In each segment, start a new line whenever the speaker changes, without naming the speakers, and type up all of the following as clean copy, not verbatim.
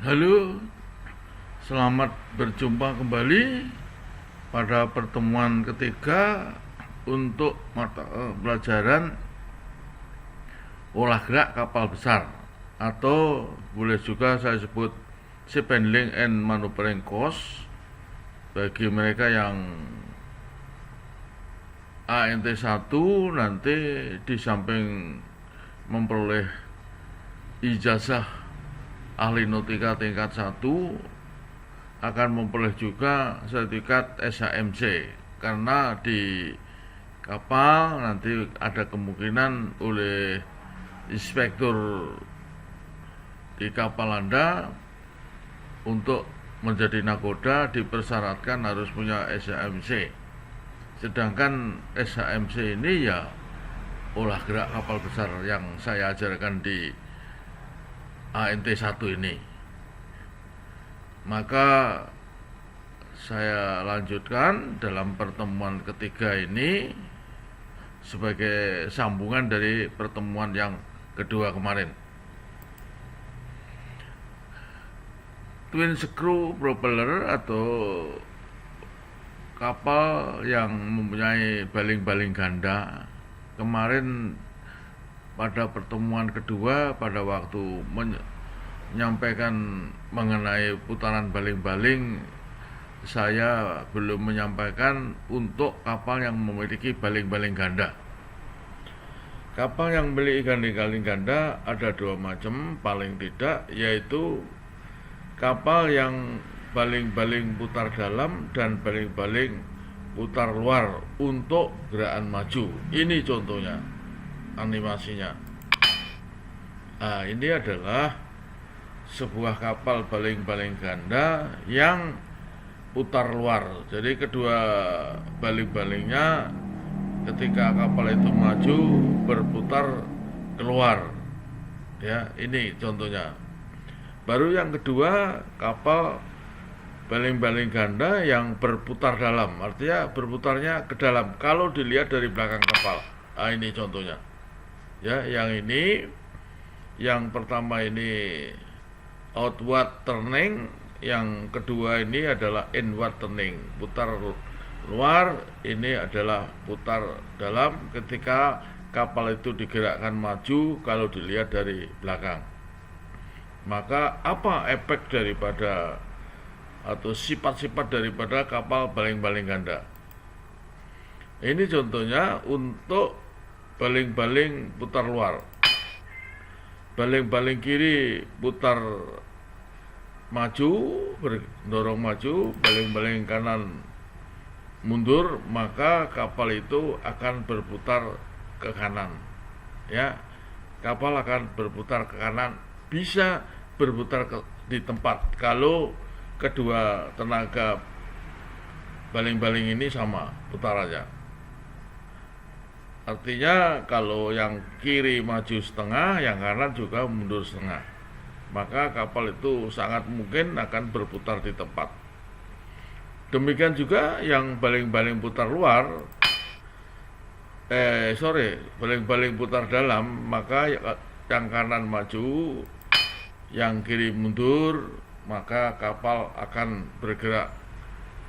Halo, selamat berjumpa kembali pada pertemuan ketiga untuk mata pelajaran olah gerak kapal besar, atau boleh juga saya sebut ship handling and maneuvering course bagi mereka yang ANT1. Nanti di samping memperoleh ijazah ahli nautika tingkat 1, akan memperoleh juga sertifikat SHMC, karena di kapal nanti ada kemungkinan oleh inspektur di kapal Anda untuk menjadi nakoda dipersyaratkan harus punya SHMC. Sedangkan SHMC ini ya olah gerak kapal besar yang saya ajarkan di ANT1 ini. Maka saya lanjutkan dalam pertemuan ketiga ini sebagai sambungan dari pertemuan yang kedua kemarin. Twin screw propeller atau kapal yang mempunyai baling-baling ganda. Kemarin pada pertemuan kedua, pada waktu menyampaikan mengenai putaran baling-baling, saya belum menyampaikan untuk kapal yang memiliki baling-baling ganda. Kapal yang memiliki baling-baling ganda ada dua macam paling tidak, yaitu kapal yang baling-baling putar dalam dan baling-baling putar luar untuk gerakan maju. Ini contohnya animasinya. Nah, ini adalah sebuah kapal baling-baling ganda yang putar luar. Jadi kedua baling-balingnya ketika kapal itu maju berputar keluar. Ya, ini contohnya. Baru yang kedua, kapal baling-baling ganda yang berputar dalam, artinya berputarnya ke dalam kalau dilihat dari belakang kapal. Nah, ini contohnya. Ya, yang ini, yang pertama ini outward turning, yang kedua ini adalah inward turning, putar luar. Ini adalah putar dalam ketika kapal itu digerakkan maju kalau dilihat dari belakang. Maka apa efek daripada atau sifat-sifat daripada kapal baling-baling ganda? Ini contohnya untuk baling-baling putar luar. Baling-baling kiri putar maju, mendorong maju, baling-baling kanan mundur, maka kapal itu akan berputar ke kanan. Ya, kapal akan berputar ke kanan, bisa berputar di tempat kalau kedua tenaga baling-baling ini sama putarannya. Artinya kalau yang kiri maju setengah, yang kanan juga mundur setengah, maka kapal itu sangat mungkin akan berputar di tempat. Demikian juga yang baling-baling putar luar, baling-baling putar dalam, maka yang kanan maju, yang kiri mundur, maka kapal akan bergerak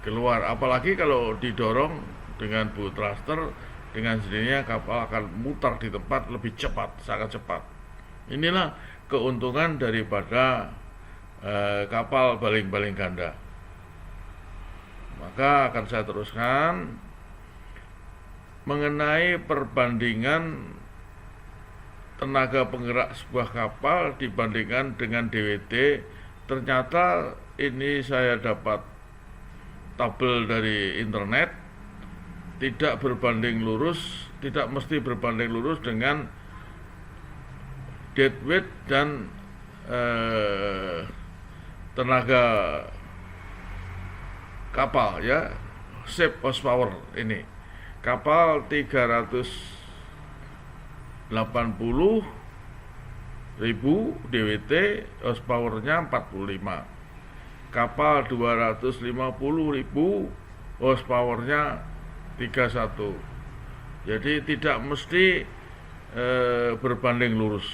keluar. Apalagi kalau didorong dengan bow thruster, dengan sendirinya kapal akan mutar di tempat lebih cepat, sangat cepat. Inilah keuntungan daripada kapal baling-baling ganda. Maka akan saya teruskan mengenai perbandingan tenaga penggerak sebuah kapal dibandingkan dengan DWT. Ternyata ini saya dapat tabel dari internet, tidak berbanding lurus, tidak mesti berbanding lurus dengan deadweight dan tenaga kapal, ya, ship horsepower. Ini kapal 380.000 DWT, horsepowernya 45. Kapal 250.000 horsepowernya 31. Jadi tidak mesti berbanding lurus.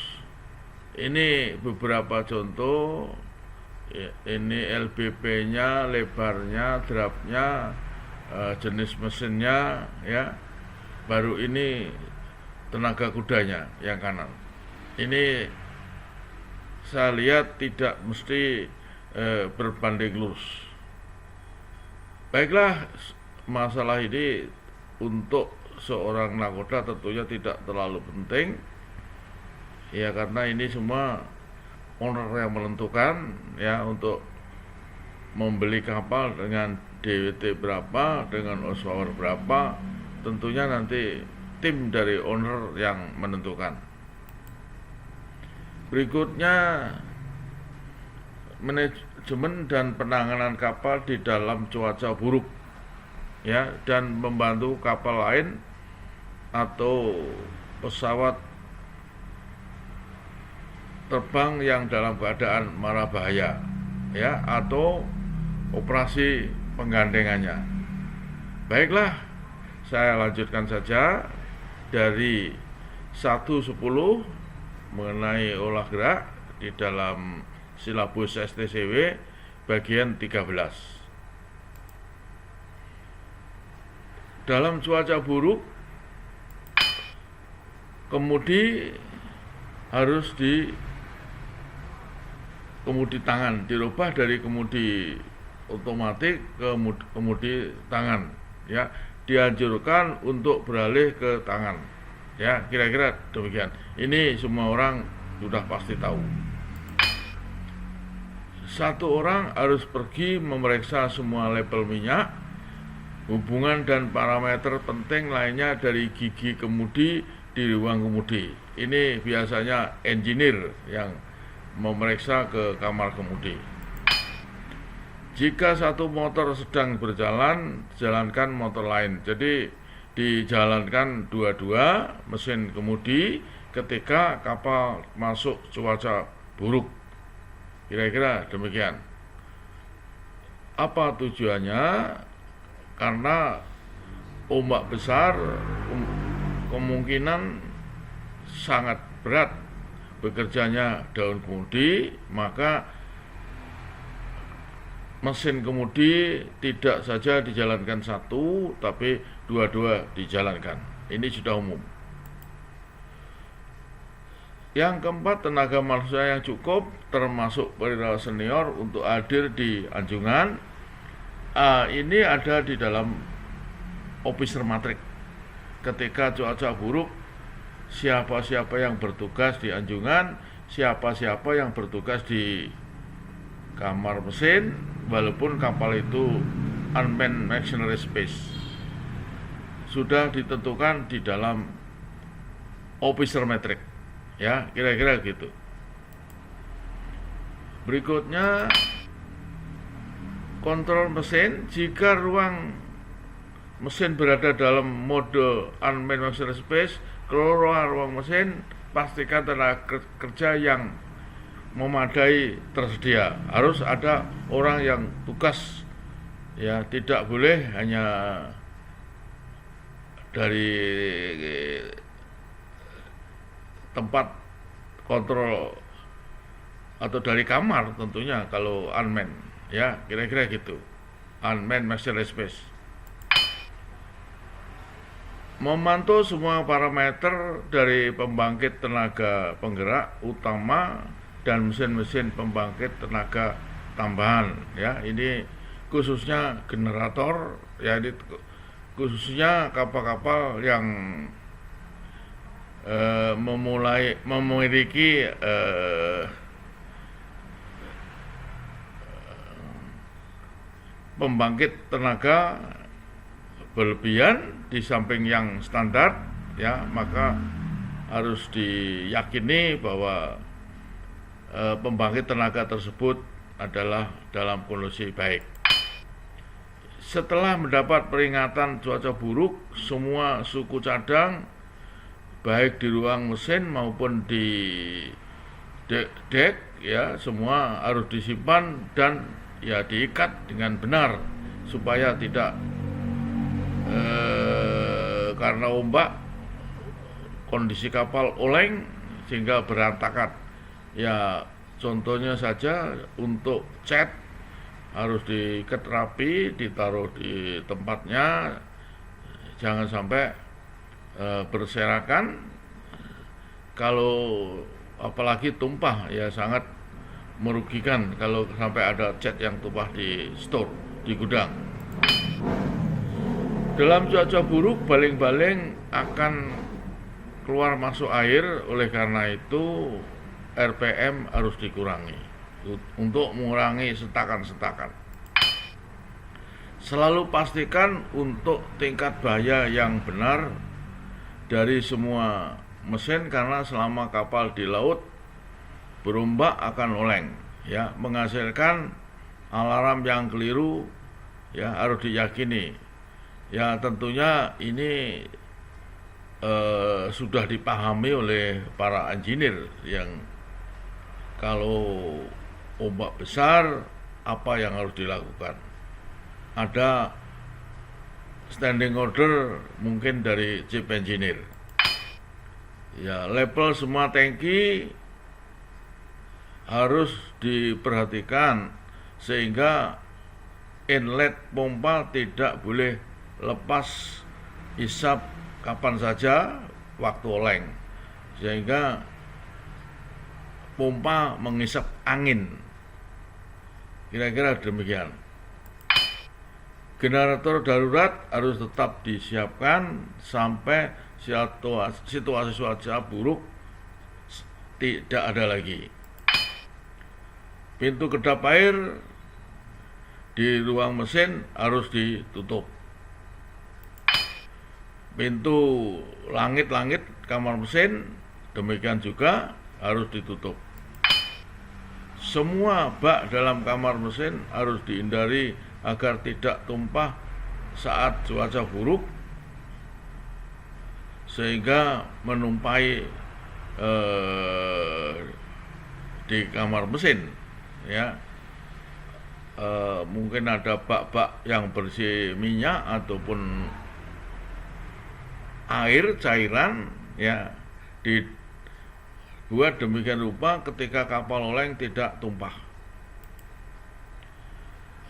Ini beberapa contoh ini LBP-nya, lebarnya, draftnya, jenis mesinnya, ya. Baru ini tenaga kudanya yang kanan. Ini saya lihat tidak mesti berbanding lurus. Baiklah, masalah ini untuk seorang nakoda tentunya tidak terlalu penting, ya, karena ini semua owner yang menentukan, ya, untuk membeli kapal dengan DWT berapa, dengan horsepower berapa, tentunya nanti tim dari owner yang menentukan. Berikutnya, manajemen dan penanganan kapal di dalam cuaca buruk, ya, dan membantu kapal lain atau pesawat terbang yang dalam keadaan mara bahaya, ya, atau operasi penggandengannya. Baiklah, saya lanjutkan saja dari 1-10 mengenai olah gerak di dalam silabus STCW bagian 13. Dalam cuaca buruk, kemudi harus kemudi tangan, dirubah dari kemudi otomatis ke kemudi tangan, ya, dianjurkan untuk beralih ke tangan, ya, kira-kira demikian. Ini semua orang sudah pasti tahu. Satu orang harus pergi memeriksa semua label minyak, hubungan dan parameter penting lainnya dari gigi kemudi di ruang kemudi. Ini biasanya engineer yang memeriksa ke kamar kemudi. Jika satu motor sedang berjalan, jalankan motor lain. Jadi dijalankan dua-dua mesin kemudi ketika kapal masuk cuaca buruk. Kira-kira demikian. Apa tujuannya? Karena ombak besar kemungkinan sangat berat bekerjanya daun kemudi, maka mesin kemudi tidak saja dijalankan satu, tapi dua-dua dijalankan. Ini sudah umum. Yang keempat, tenaga manusia yang cukup, termasuk perwira senior, untuk hadir di anjungan. Ini ada di dalam officer matrix. Ketika cuaca buruk, siapa-siapa yang bertugas di anjungan, siapa-siapa yang bertugas di kamar mesin, walaupun kapal itu unmanned machinery space, sudah ditentukan di dalam officer matrix, ya, kira-kira gitu. Berikutnya, kontrol mesin. Jika ruang mesin berada dalam mode unmanned machinery space, keluar ruang mesin, pastikan tenaga kerja yang memadai tersedia. Harus ada orang yang tugas, ya, tidak boleh hanya dari tempat kontrol atau dari kamar tentunya kalau unmanned, ya, kira-kira gitu. Unmanned machinery space. Memantau semua parameter dari pembangkit tenaga penggerak utama dan mesin-mesin pembangkit tenaga tambahan, ya. Ini khususnya generator, ya, ini khususnya kapal-kapal yang memiliki pembangkit tenaga berlebihan di samping yang standar, ya, maka harus diyakini bahwa pembangkit tenaga tersebut adalah dalam kondisi baik. Setelah mendapat peringatan cuaca buruk, semua suku cadang baik di ruang mesin maupun di dek, ya, semua harus disimpan dan, ya, diikat dengan benar supaya tidak karena ombak kondisi kapal oleng sehingga berantakan, ya, Contohnya saja untuk cat harus diikat rapi, ditaruh di tempatnya, jangan sampai berserakan. Kalau apalagi tumpah ya sangat merugikan kalau sampai ada cat yang tumpah di store, di gudang. Dalam cuaca buruk, baling-baling akan keluar masuk air, oleh karena itu RPM harus dikurangi untuk mengurangi setakan-setakan. Selalu pastikan untuk tingkat bahaya yang benar dari semua mesin, karena selama kapal di laut berombak akan oleng, ya, menghasilkan alarm yang keliru, ya, harus diyakini. Ya, tentunya ini sudah dipahami oleh para engineer yang kalau ombak besar apa yang harus dilakukan. Ada standing order mungkin dari chief engineer. Ya, level semua tangki harus diperhatikan sehingga inlet pompa tidak boleh lepas isap kapan saja waktu oleng, sehingga pompa mengisap angin. Kira-kira demikian. Generator darurat harus tetap disiapkan sampai situasi cuaca buruk tidak ada lagi. Pintu kedap air di ruang mesin harus ditutup. Pintu langit-langit kamar mesin demikian juga harus ditutup. Semua bak dalam kamar mesin harus dihindari agar tidak tumpah saat cuaca buruk sehingga menumpai di kamar mesin, ya. Mungkin ada bak-bak yang berisi minyak ataupun air cairan, ya, dibuat demikian rupa ketika kapal oleng tidak tumpah.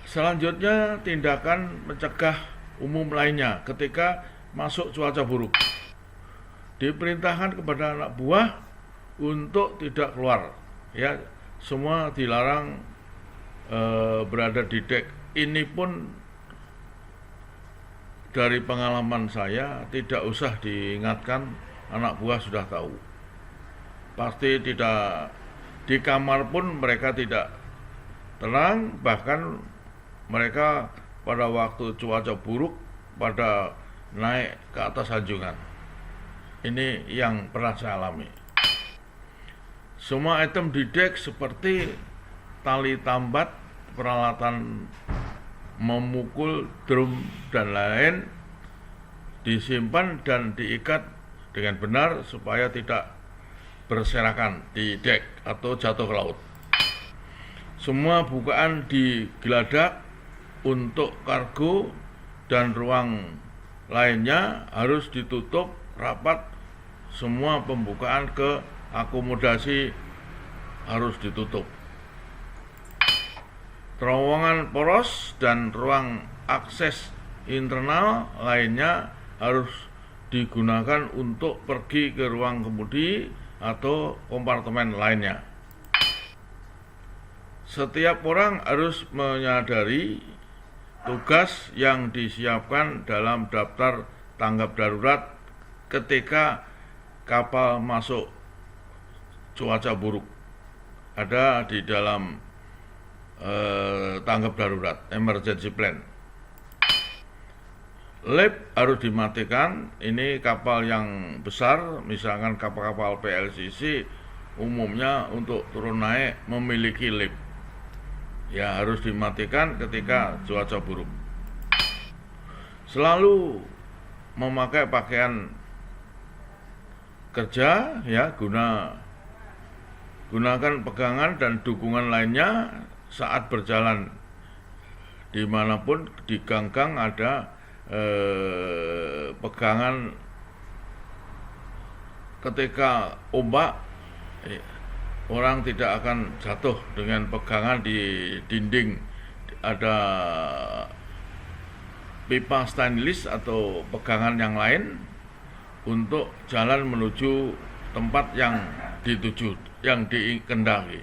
Selanjutnya, tindakan mencegah umum lainnya ketika masuk cuaca buruk. Diperintahkan kepada anak buah untuk tidak keluar, ya, semua dilarang berada di dek. Ini pun dari pengalaman saya, tidak usah diingatkan, anak buah sudah tahu. Pasti tidak, di kamar pun mereka tidak tenang, bahkan mereka pada waktu cuaca buruk pada naik ke atas anjungan. Ini yang pernah saya alami. Semua item di dek seperti tali tambat, peralatan memukul, drum dan lain disimpan dan diikat dengan benar supaya tidak berserakan di dek atau jatuh ke laut. Semua bukaan digeladak untuk kargo dan ruang lainnya harus ditutup rapat. Semua pembukaan ke akomodasi harus ditutup. Terowongan poros dan ruang akses internal lainnya harus digunakan untuk pergi ke ruang kemudi atau kompartemen lainnya. Setiap orang harus menyadari tugas yang disiapkan dalam daftar tanggap darurat ketika kapal masuk cuaca buruk. Ada di dalam tanggap darurat, emergency plan. Lip harus dimatikan. Ini kapal yang besar, misalkan kapal-kapal PLCC umumnya untuk turun naik memiliki lip, ya, harus dimatikan ketika cuaca buruk. Selalu memakai pakaian kerja, ya, gunakan pegangan dan dukungan lainnya saat berjalan. Dimanapun di gang-gang ada pegangan ketika ombak, orang tidak akan jatuh dengan pegangan di dinding. Ada pipa stainless atau pegangan yang lain untuk jalan menuju tempat yang dituju, yang dikendaki.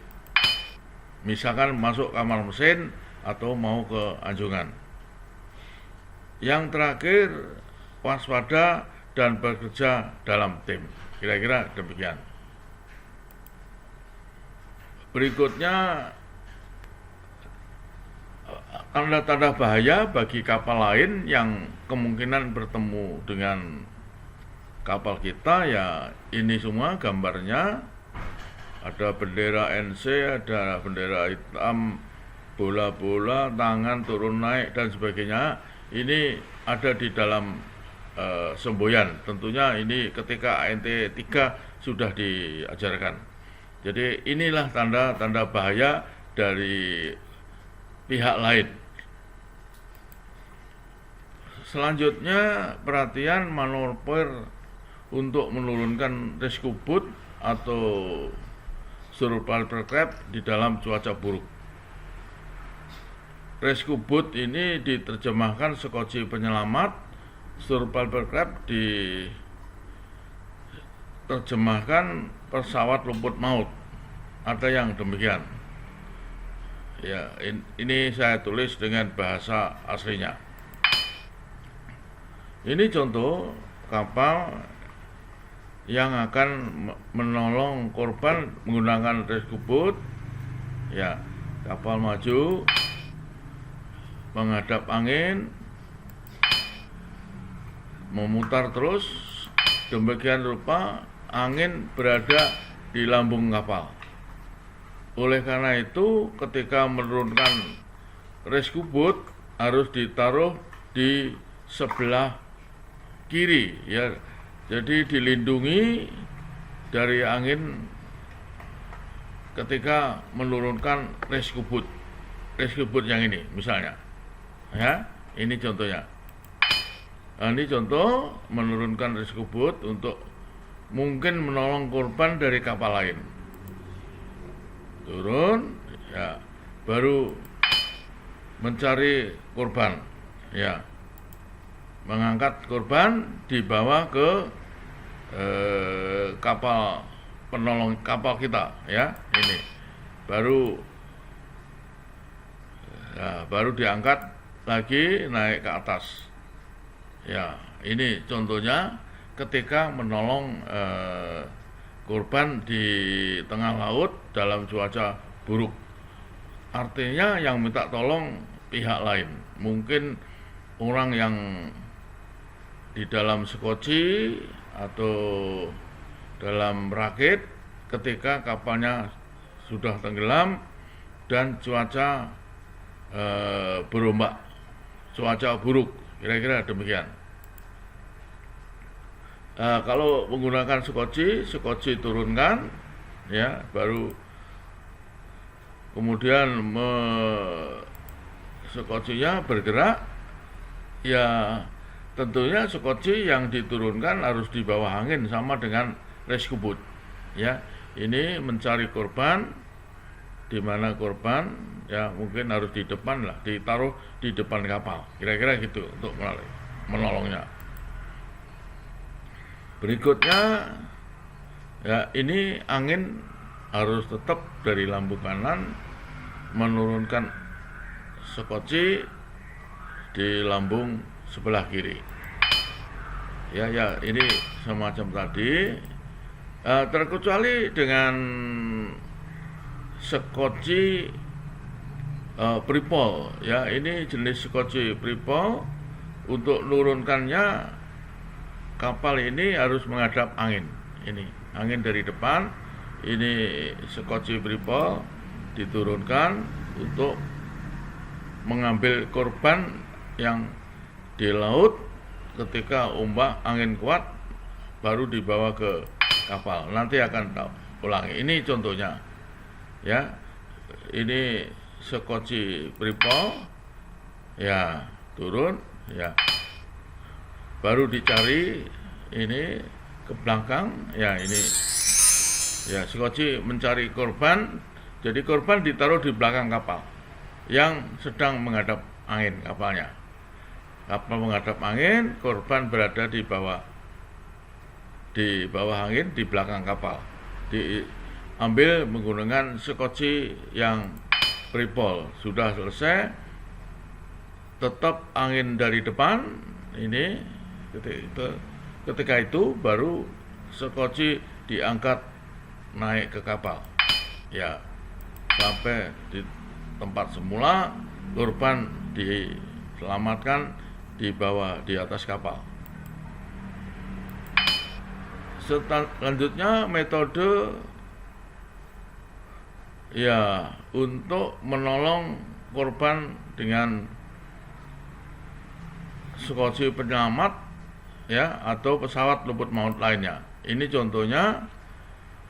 Misalkan masuk kamar mesin atau mau ke anjungan. Yang terakhir, waspada dan bekerja dalam tim. Kira-kira demikian. Berikutnya, tanda-tanda bahaya bagi kapal lain yang kemungkinan bertemu dengan kapal kita, ya ini semua gambarnya. Ada bendera NC, ada bendera hitam, bola-bola, tangan turun naik dan sebagainya. Ini ada di dalam semboyan. Tentunya ini ketika ANT 3 sudah diajarkan. Jadi inilah tanda-tanda bahaya dari pihak lain. Selanjutnya, perhatian manuver untuk menurunkan rescue boat atau survival craft di dalam cuaca buruk. Rescue boat ini diterjemahkan sekoci penyelamat, survival craft diterjemahkan pesawat luput maut. Ada yang demikian. Ya, ini saya tulis dengan bahasa aslinya. Ini contoh kapal yang akan menolong korban menggunakan rescue boat. Ya, kapal maju menghadap angin, memutar terus, demikian rupa angin berada di lambung kapal. Oleh karena itu, ketika menurunkan rescue boat harus ditaruh di sebelah kiri, ya. Jadi dilindungi dari angin ketika menurunkan rescue boat yang ini misalnya. Ya, ini contohnya. Nah, ini contoh menurunkan rescue boat untuk mungkin menolong korban dari kapal lain. Turun, ya, baru mencari korban, ya, mengangkat korban, dibawa ke kapal penolong, kapal kita, ya, ini baru diangkat lagi naik ke atas. Ya, ini contohnya ketika menolong korban di tengah laut dalam cuaca buruk. Artinya yang minta tolong pihak lain, mungkin orang yang di dalam sekoci atau dalam rakit ketika kapalnya sudah tenggelam dan cuaca berombak, cuaca buruk, kira-kira demikian. Kalau menggunakan sekoci turunkan, ya, baru kemudian sekocinya bergerak, ya. Tentunya sekoci yang diturunkan harus di bawah angin sama dengan rescue boat. Ya, ini mencari korban, di mana korban, ya, mungkin harus di depan lah, ditaruh di depan kapal. Kira-kira gitu untuk menolongnya. Berikutnya, ya, ini angin harus tetap dari lambung kanan menurunkan sekoci di lambung sebelah kiri. Ya, ini semacam tadi, terkecuali dengan sekoci pripol, ya. Ini jenis sekoci pripol. Untuk nurunkannya kapal ini harus menghadap angin. Ini angin dari depan. Ini sekoci pripol diturunkan untuk mengambil korban yang di laut. Ketika ombak angin kuat baru dibawa ke kapal. Nanti akan ulangi. Ini contohnya, ya. Ini sekoci pripol, ya, turun, ya, baru dicari ini ke belakang, ya, ini Ya, sekoci mencari korban, jadi korban ditaruh di belakang kapal yang sedang menghadap angin kapalnya. Kapal menghadap angin, korban berada di bawah angin di belakang kapal. Diambil menggunakan sekoci yang pripol. Sudah selesai, tetap angin dari depan ini. Ketika itu baru sekoci diangkat naik ke kapal, ya, sampai di tempat semula. Korban diselamatkan di atas kapal. Selanjutnya metode ya untuk menolong korban dengan sekoci penyelamat, ya, atau pesawat luput maut lainnya. Ini contohnya,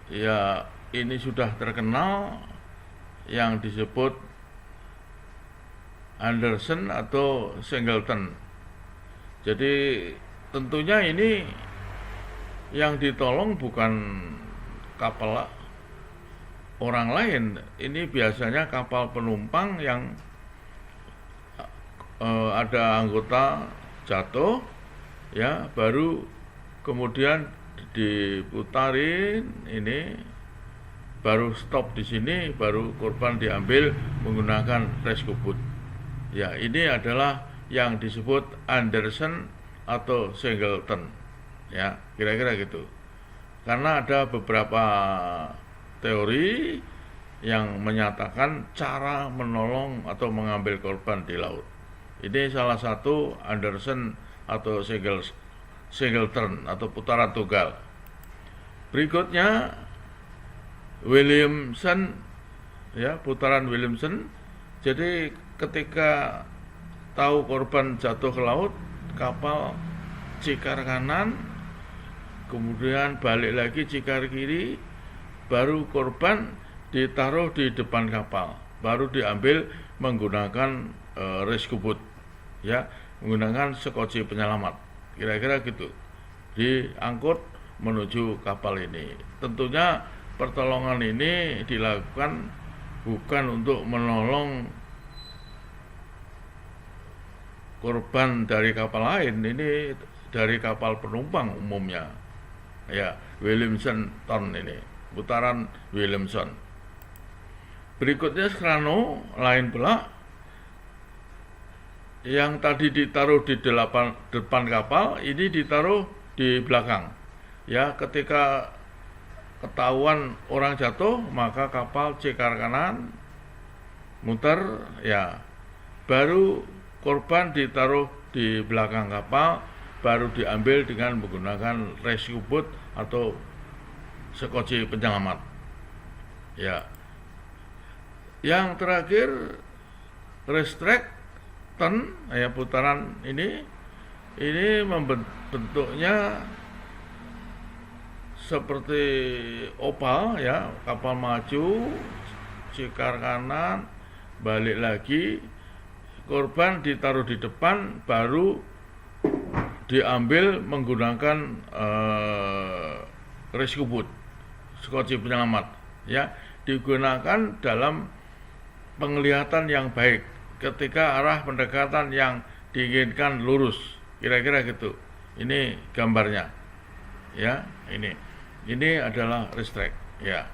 ya, ini sudah terkenal yang disebut Anderson atau Singleton. Jadi tentunya ini yang ditolong bukan kapal orang lain, ini biasanya kapal penumpang yang ada anggota jatuh, ya, baru kemudian diputarin ini, baru stop di sini, baru korban diambil menggunakan rescue boat. Ya, ini adalah yang disebut Anderson atau Singleton, ya, kira-kira gitu. Karena ada beberapa teori yang menyatakan cara menolong atau mengambil korban di laut. Ini salah satu Anderson atau Singleton atau putaran tunggal. Berikutnya Williamson, ya, putaran Williamson. Jadi ketika tahu korban jatuh ke laut, kapal cikar kanan, kemudian balik lagi cikar kiri, baru korban ditaruh di depan kapal, baru diambil menggunakan rescue boat, ya, menggunakan sekoci penyelamat, kira-kira gitu, diangkut menuju kapal ini. Tentunya pertolongan ini dilakukan bukan untuk menolong korban dari kapal lain, ini dari kapal penumpang umumnya, ya, Williamson ini, putaran Williamson. Berikutnya Scrano, lain pula, yang tadi ditaruh di depan kapal, ini ditaruh di belakang. Ya, ketika ketahuan orang jatuh, maka kapal cikar kanan, muter, ya, baru korban ditaruh di belakang kapal, baru diambil dengan menggunakan rescue boat atau sekoci penyelamat. Ya, yang terakhir Restricton, ya, putaran ini bentuknya seperti opal, ya, kapal maju, cikar kanan, balik lagi, korban ditaruh di depan, baru diambil menggunakan rescue boat, sekoci penyelamat, ya, digunakan dalam penglihatan yang baik ketika arah pendekatan yang diinginkan lurus, kira-kira gitu. Ini gambarnya, ya, ini adalah restrict, ya.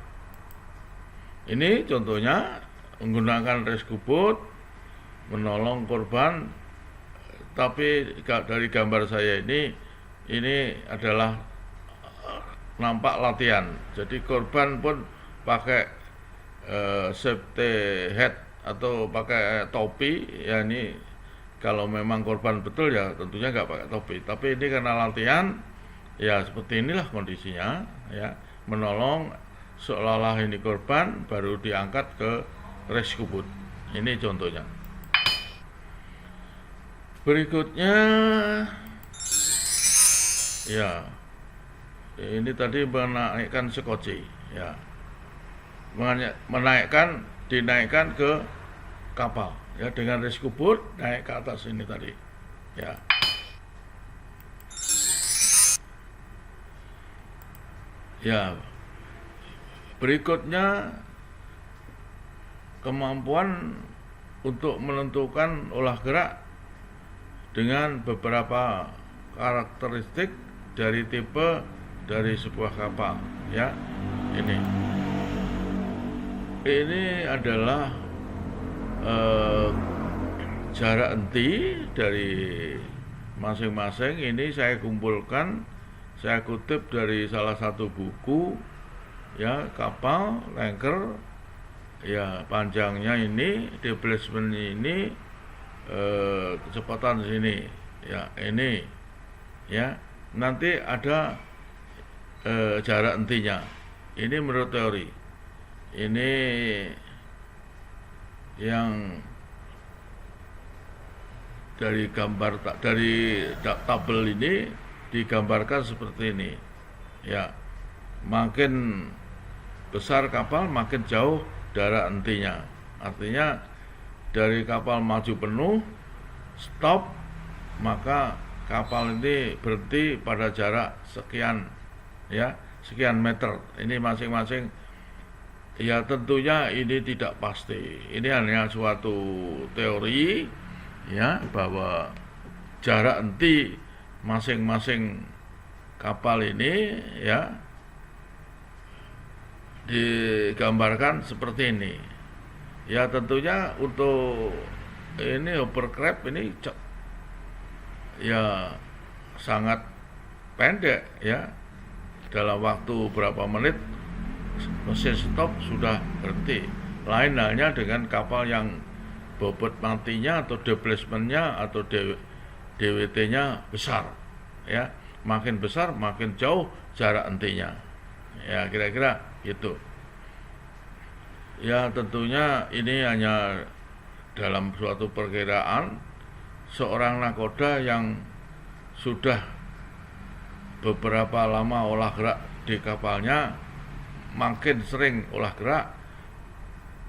Ini contohnya menggunakan rescue boat menolong korban, tapi dari gambar saya ini adalah nampak latihan. Jadi korban pun pakai safety hat atau pakai topi, ya, ini kalau memang korban betul ya tentunya nggak pakai topi, tapi ini karena latihan, ya, seperti inilah kondisinya, ya, menolong seolah-olah ini korban baru diangkat ke rescue boat. Ini contohnya. Berikutnya, ya, ini tadi menaikkan sekoci, ya, dinaikkan ke kapal, ya, dengan rescue boat naik ke atas ini tadi, ya. Ya, Berikutnya, kemampuan untuk menentukan olah gerak dengan beberapa karakteristik dari tipe dari sebuah kapal, ya. Ini adalah jarak henti dari masing-masing. Ini saya kumpulkan, saya kutip dari salah satu buku, ya, kapal tanker, ya, panjangnya ini, displacement ini, kecepatan sini, ya, ini, ya. Nanti ada jarak hentinya. Ini menurut teori. Ini yang dari gambar dari tabel ini digambarkan seperti ini, ya. Makin besar kapal, makin jauh jarak hentinya. Artinya dari kapal maju penuh, stop, maka kapal ini berhenti pada jarak sekian, ya, sekian meter. Ini masing-masing, ya, tentunya ini tidak pasti. Ini hanya suatu teori, ya, bahwa jarak henti masing-masing kapal ini, ya, digambarkan seperti ini. Ya, tentunya untuk ini hovercraft ini, ya, sangat pendek, ya. Dalam waktu berapa menit mesin stop sudah berhenti. Lain halnya dengan kapal yang bobot matinya atau displacementnya atau DWT-nya besar, ya. Makin besar makin jauh jarak hentinya, ya, kira-kira gitu. Ya, tentunya ini hanya dalam suatu perkiraan seorang nakoda yang sudah beberapa lama olah gerak di kapalnya, makin sering olah gerak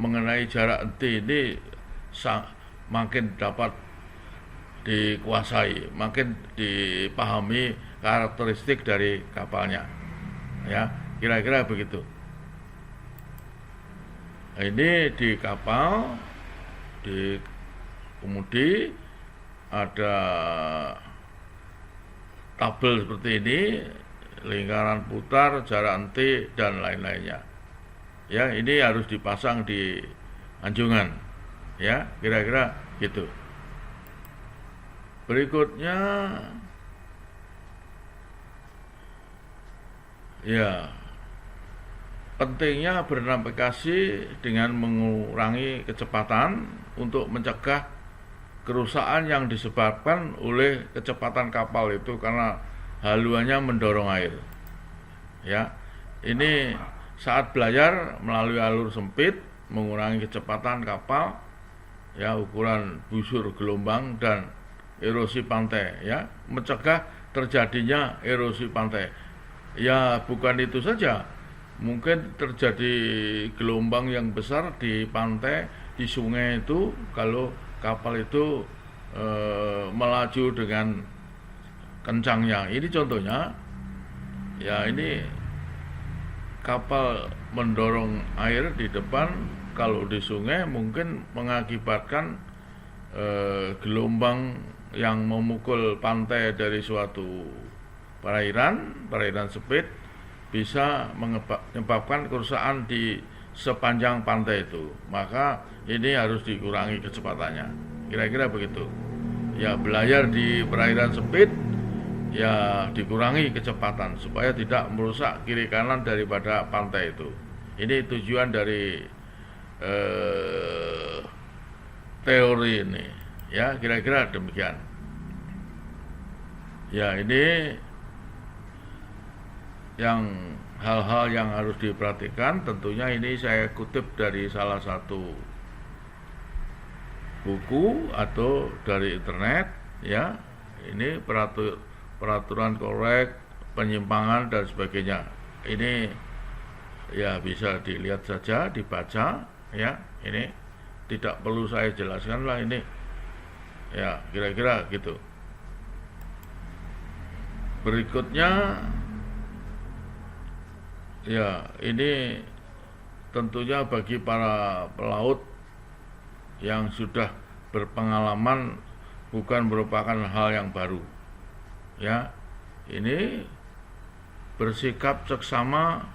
mengenai jarak henti ini makin dapat dikuasai, makin dipahami karakteristik dari kapalnya, ya, kira-kira begitu. Nah, ini di kapal, di kemudi ada tabel seperti ini, lingkaran putar, jarak henti, dan lain-lainnya. Ya, ini harus dipasang di anjungan, ya, kira-kira gitu. Berikutnya, ya, pentingnya bernavigasi dengan mengurangi kecepatan untuk mencegah kerusakan yang disebabkan oleh kecepatan kapal itu karena haluannya mendorong air, ya. Ini saat belayar melalui alur sempit, mengurangi kecepatan kapal, ya, ukuran busur gelombang dan erosi pantai, ya, mencegah terjadinya erosi pantai. Ya, bukan itu saja, mungkin terjadi gelombang yang besar di pantai, di sungai itu kalau kapal itu melaju dengan kencangnya. Ini contohnya, ya, ini kapal mendorong air di depan, kalau di sungai mungkin mengakibatkan gelombang yang memukul pantai dari suatu perairan sempit bisa menyebabkan kerusakan di sepanjang pantai itu. Maka ini harus dikurangi kecepatannya, kira-kira begitu. Ya, belayar di perairan sempit, ya, dikurangi kecepatan supaya tidak merusak kiri kanan daripada pantai itu. Ini tujuan dari teori ini, ya, kira-kira demikian. Ya, ini yang hal-hal yang harus diperhatikan. Tentunya ini saya kutip dari salah satu buku atau dari internet, ya. Ini peraturan korek, penyimpangan dan sebagainya. Ini, ya, bisa dilihat saja, dibaca, ya. Ini tidak perlu saya jelaskan lah ini, ya, kira-kira gitu. Berikutnya, ya, ini tentunya bagi para pelaut yang sudah berpengalaman bukan merupakan hal yang baru. Ya, ini bersikap seksama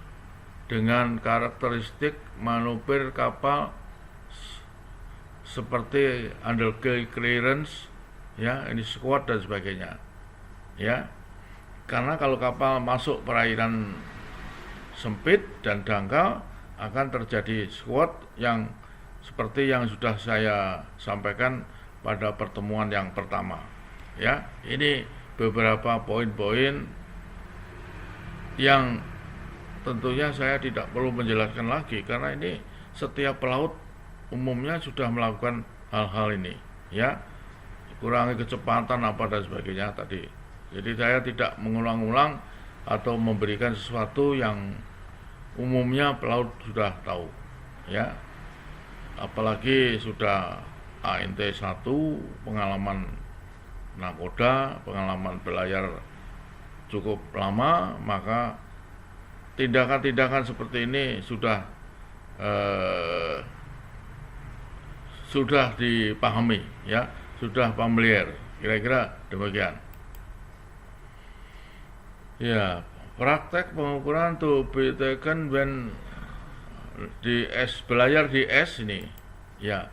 dengan karakteristik manuver kapal seperti under clearance, ya, ini squat dan sebagainya. Ya, karena kalau kapal masuk perairan sempit dan dangkal akan terjadi squat yang seperti yang sudah saya sampaikan pada pertemuan yang pertama. Ya, ini beberapa poin-poin yang tentunya saya tidak perlu menjelaskan lagi karena ini setiap pelaut umumnya sudah melakukan hal-hal ini, ya, kurangi kecepatan apa dan sebagainya tadi. Jadi saya tidak mengulang-ulang atau memberikan sesuatu yang umumnya pelaut sudah tahu, ya. Apalagi sudah ANT 1, pengalaman nakoda, pengalaman belayar cukup lama, maka tindakan-tindakan seperti ini sudah dipahami, ya, sudah familiar, kira-kira demikian. Ya, praktek pengukuran to be taken when belayar di es ini, ya,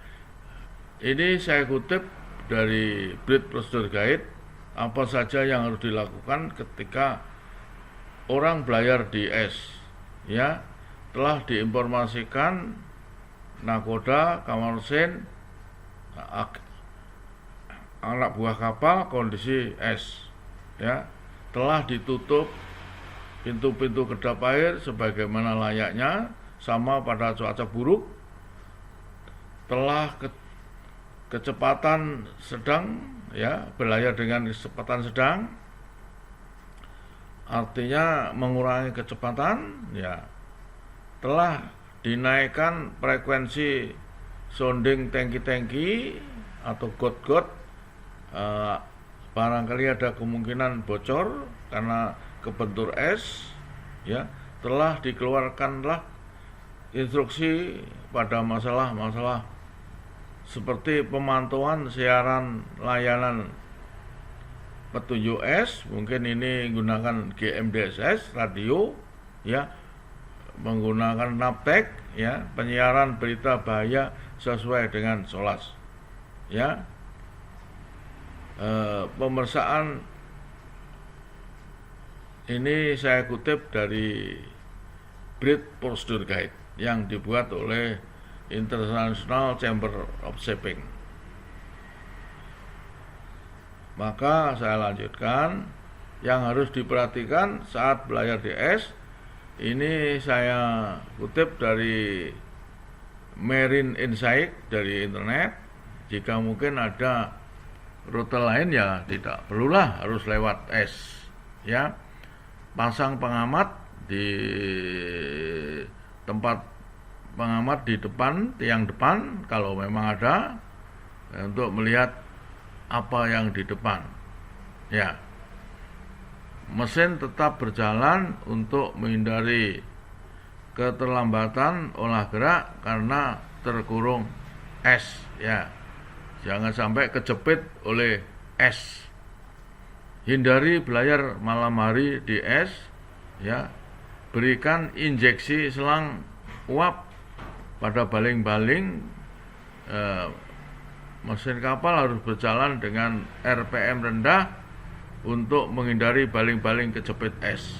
ini saya kutip dari Bridge Procedure Guide, apa saja yang harus dilakukan ketika orang belayar di es, ya, telah diinformasikan nakoda, kamar mesin, anak buah kapal kondisi es, ya, telah ditutup pintu-pintu kedap air sebagaimana layaknya sama pada cuaca buruk, telah kecepatan sedang, ya, belayar dengan kecepatan sedang, artinya mengurangi kecepatan, ya, telah dinaikkan frekuensi sounding tangki-tangki atau got-got, barangkali ada kemungkinan bocor karena kebentur es, ya, telah dikeluarkanlah instruksi pada masalah-masalah seperti pemantauan siaran layanan petunjuk es, mungkin ini menggunakan GMDSS radio, ya, menggunakan NAPTEK, ya, penyiaran berita bahaya sesuai dengan SOLAS, ya, pemeriksaan ini saya kutip dari Bridge Procedure Guide yang dibuat oleh International Chamber of Shipping. Maka saya lanjutkan yang harus diperhatikan saat belayar di es. Ini saya kutip dari Marine Insight dari internet. Jika mungkin ada rute lain, ya tidak perlulah harus lewat es, ya. Pasang pengamat di tempat pengamat di depan, tiang depan kalau memang ada, untuk melihat apa yang di depan, ya. Mesin tetap berjalan untuk menghindari keterlambatan olah gerak karena terkurung es, ya. Jangan sampai kejepit oleh es. Hindari belayar malam hari di es, ya. Berikan injeksi selang uap pada baling-baling. Mesin kapal harus berjalan dengan RPM rendah untuk menghindari baling-baling kejepit es.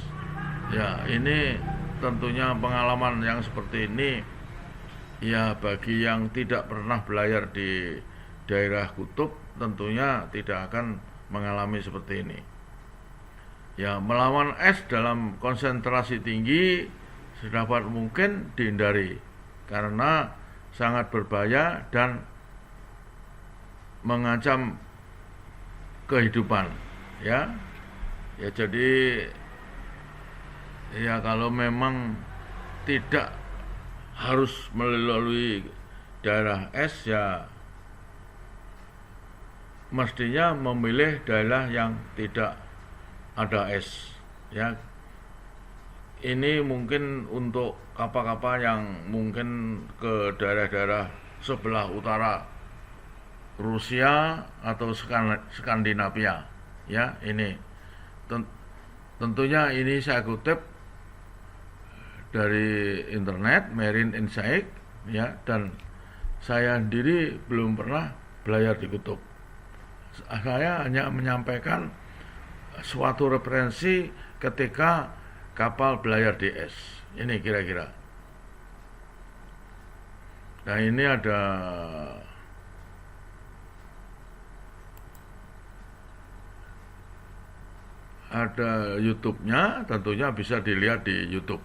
Ya, ini tentunya pengalaman yang seperti ini, ya, bagi yang tidak pernah belayar di daerah kutub tentunya tidak akan mengalami seperti ini. Ya, melawan es dalam konsentrasi tinggi sedapat mungkin dihindari karena sangat berbahaya dan mengancam kehidupan, ya. Ya, jadi ya kalau memang tidak harus melalui daerah es, ya mestinya memilih daerah yang tidak ada es, ya. ini mungkin untuk kapal-kapal yang mungkin ke daerah-daerah sebelah utara Rusia atau Skandinavia, ya. Ini tentunya ini saya kutip dari internet Marine Insight, ya, dan saya sendiri belum pernah belayar di kutub. Saya hanya menyampaikan suatu referensi ketika kapal belayar di es. Ini kira-kira. Nah, ini ada YouTube-nya, tentunya bisa dilihat di YouTube.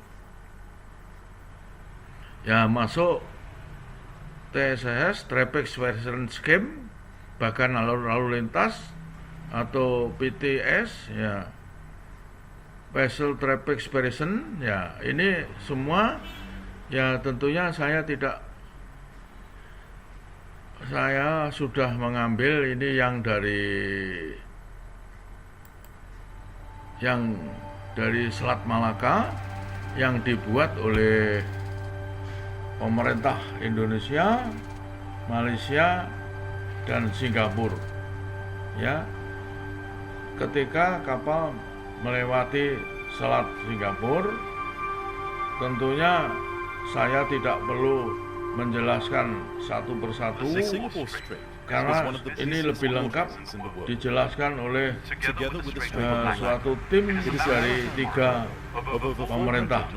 Ya, masuk TSS Traffic Supervision Scheme, bahkan lalu lintas atau PTS, ya, Vessel Traffic Supervision, ya, ini semua, ya, tentunya saya sudah mengambil ini yang dari Selat Malaka yang dibuat oleh pemerintah Indonesia, Malaysia, dan Singapura, ya. Ketika kapal melewati Selat Singapura, tentunya saya tidak perlu menjelaskan satu persatu karena ini lebih lengkap dijelaskan oleh suatu tim dari 3 pemerintah,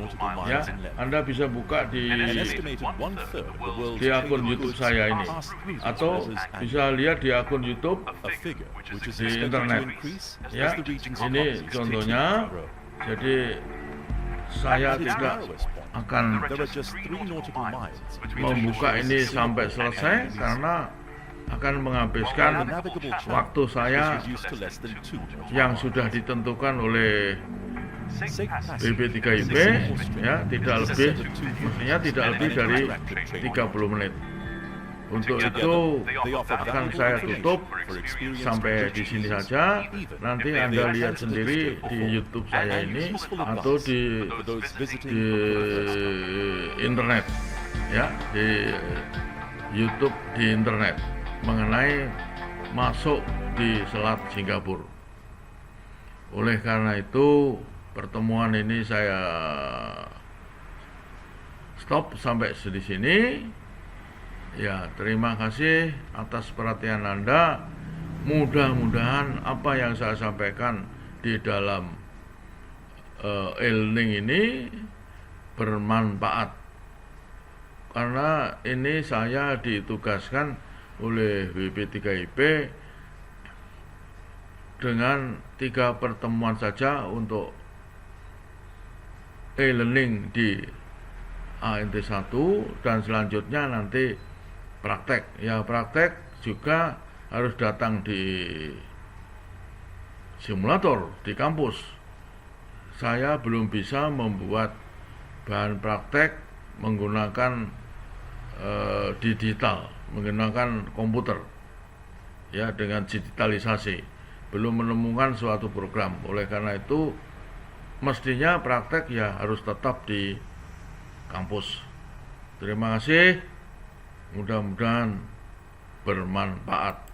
ya. Anda bisa buka di akun YouTube saya ini, atau bisa lihat di akun YouTube di internet, ya. Ini contohnya. Jadi saya tidak akan membuka ini sampai selesai karena akan menghabiskan waktu saya yang sudah ditentukan oleh BP3IP, ya, tidak lebih dari 30 menit. Untuk itu akan saya tutup sampai di sini saja. Nanti Anda lihat sendiri di YouTube saya ini atau di internet, ya, di YouTube di internet mengenai masuk di Selat Singapura. Oleh karena itu, pertemuan ini saya stop sampai di sini. Ya, terima kasih atas perhatian Anda. Mudah-mudahan apa yang saya sampaikan di dalam e-learning ini bermanfaat. Karena ini saya ditugaskan oleh BP3IP dengan 3 pertemuan saja untuk e-learning di ANT1, dan selanjutnya nanti praktek. Ya, praktek juga harus datang di simulator di kampus. Saya belum bisa membuat bahan praktek menggunakan digital, menggunakan komputer, ya, dengan digitalisasi. Belum menemukan suatu program. Oleh karena itu mestinya praktek ya harus tetap di kampus. Terima kasih. Mudah-mudahan bermanfaat.